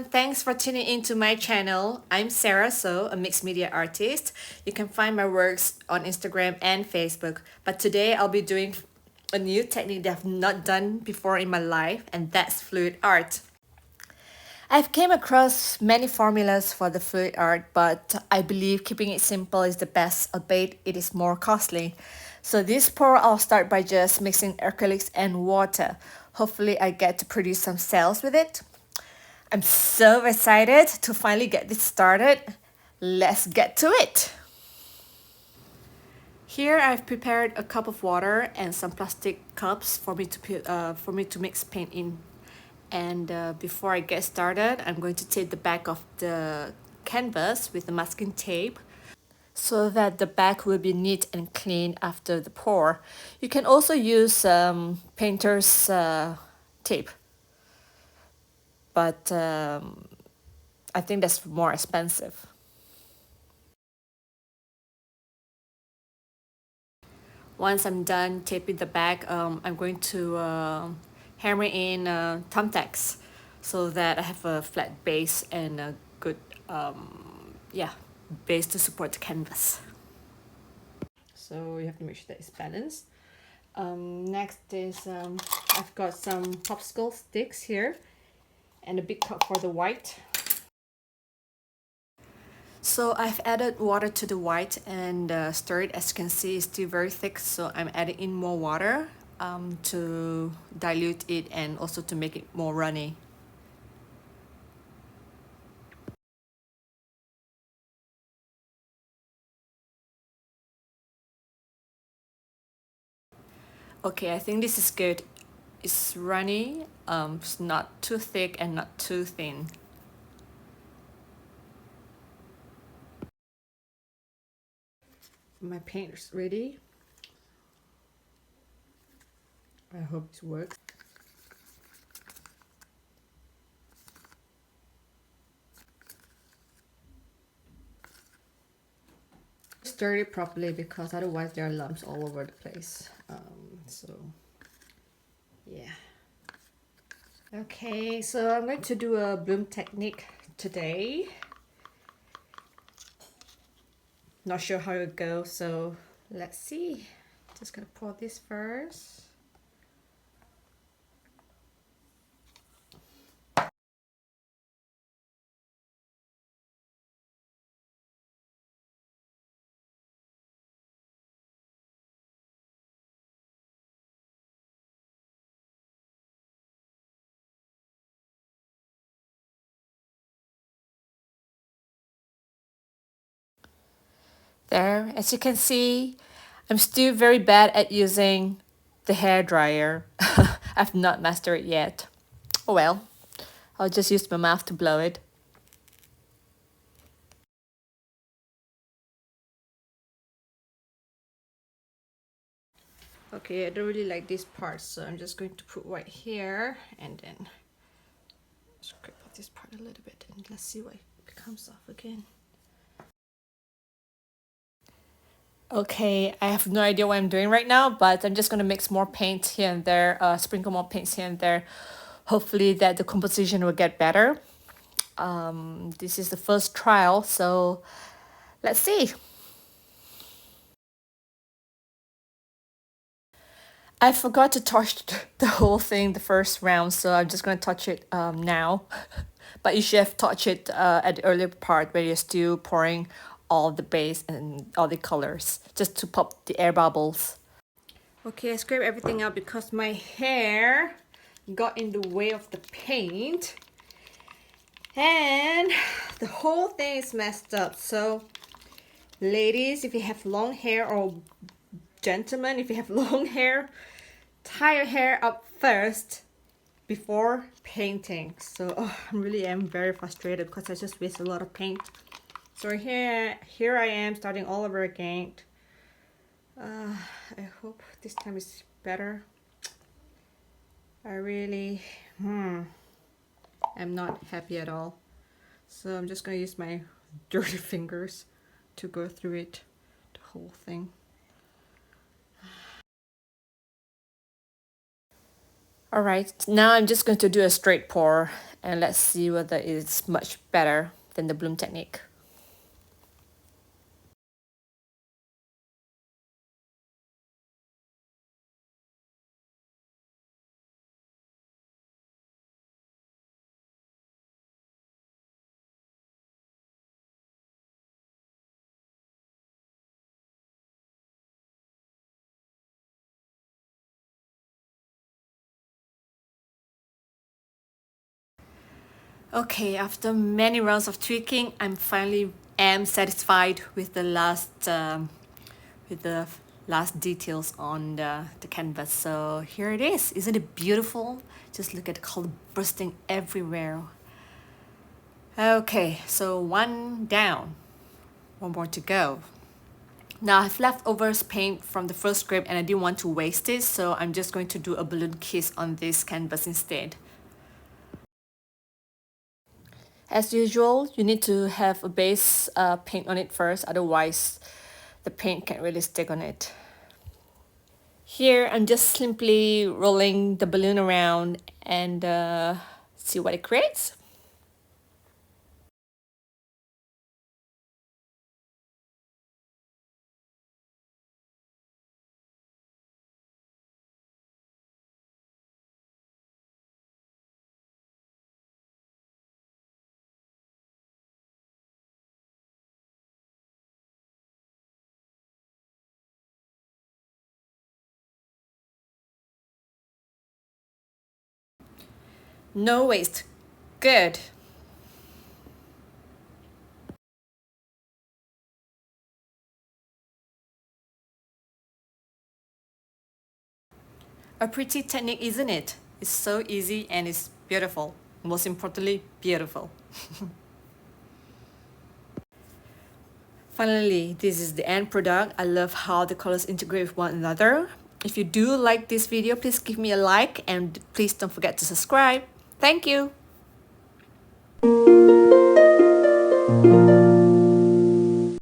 everyone, thanks for tuning into my channel. I'm Sarah So, a mixed media artist. You can find my works on Instagram and Facebook, but today I'll be doing a new technique that I've not done before in my life, and that's fluid art. I've came across many formulas for the fluid art, but I believe keeping it simple is the best, albeit it is more costly. So this pour, I'll start by just mixing acrylics and water. Hopefully I get to produce some cells with it. I'm so excited to finally get this started. Let's get to it. Here I've prepared a cup of water and some plastic cups for me to mix paint in. And before I get started, I'm going to tape the back of the canvas with the masking tape so that the back will be neat and clean after the pour. You can also use painter's tape, but I think that's more expensive. Once I'm done taping the back, I'm going to hammer in thumbtacks so that I have a flat base and a good yeah, base to support the canvas. So you have to make sure that it's balanced. Next is I've got some popsicle sticks here and a big cup for the white. So I've added water to the white and stirred. As you can see, it's still very thick, so I'm adding in more water to dilute it and also to make it more runny. Okay, I think this is good. It's runny, it's not too thick and not too thin. My paint is ready. I hope it works. Stir it properly because otherwise there are lumps all over the place. So yeah. Okay, so I'm going to do a bloom technique today. Not sure how it goes, so let's see. Just gonna pour this first. There, as you can see, I'm still very bad at using the hair dryer. I've not mastered it yet. Oh well, I'll just use my mouth to blow it. Okay, I don't really like this part, so I'm just going to put white here and then scrape off this part a little bit and let's see what comes off again. Okay, I have no idea what I'm doing right now, but I'm just gonna mix more paint here and there, sprinkle more paints here and there. Hopefully that the composition will get better. This is the first trial, so let's see. I forgot to touch the whole thing the first round, so I'm just gonna touch it now. But you should have touched it at the earlier part where you're still pouring all the base and all the colors, just to pop the air bubbles. Okay, I scraped everything out because my hair got in the way of the paint. And the whole thing is messed up. So, ladies, if you have long hair, or gentlemen, if you have long hair, tie your hair up first before painting. So I really am very frustrated because I just waste a lot of paint. So here I am starting all over again. I hope this time is better. I really am not happy at all. So I'm just gonna use my dirty fingers to go through it, the whole thing. Alright, now I'm just going to do a straight pour And let's see whether it's much better than the bloom technique. Okay, after many rounds of tweaking, I'm finally satisfied with the last details on the canvas. So here it is. Isn't it beautiful? Just look at the color bursting everywhere. Okay, so one down, one more to go. Now I have leftovers paint from the first script and I didn't want to waste it, so I'm just going to do a balloon kiss on this canvas instead. As usual, you need to have a base paint on it first, otherwise the paint can't really stick on it. Here, I'm just simply rolling the balloon around and see what it creates. No waste. Good. A pretty technique, isn't it? It's so easy and it's beautiful. Most importantly, beautiful. Finally, this is the end product. I love how the colors integrate with one another. If you do like this video, please give me a like and please don't forget to subscribe. Thank you.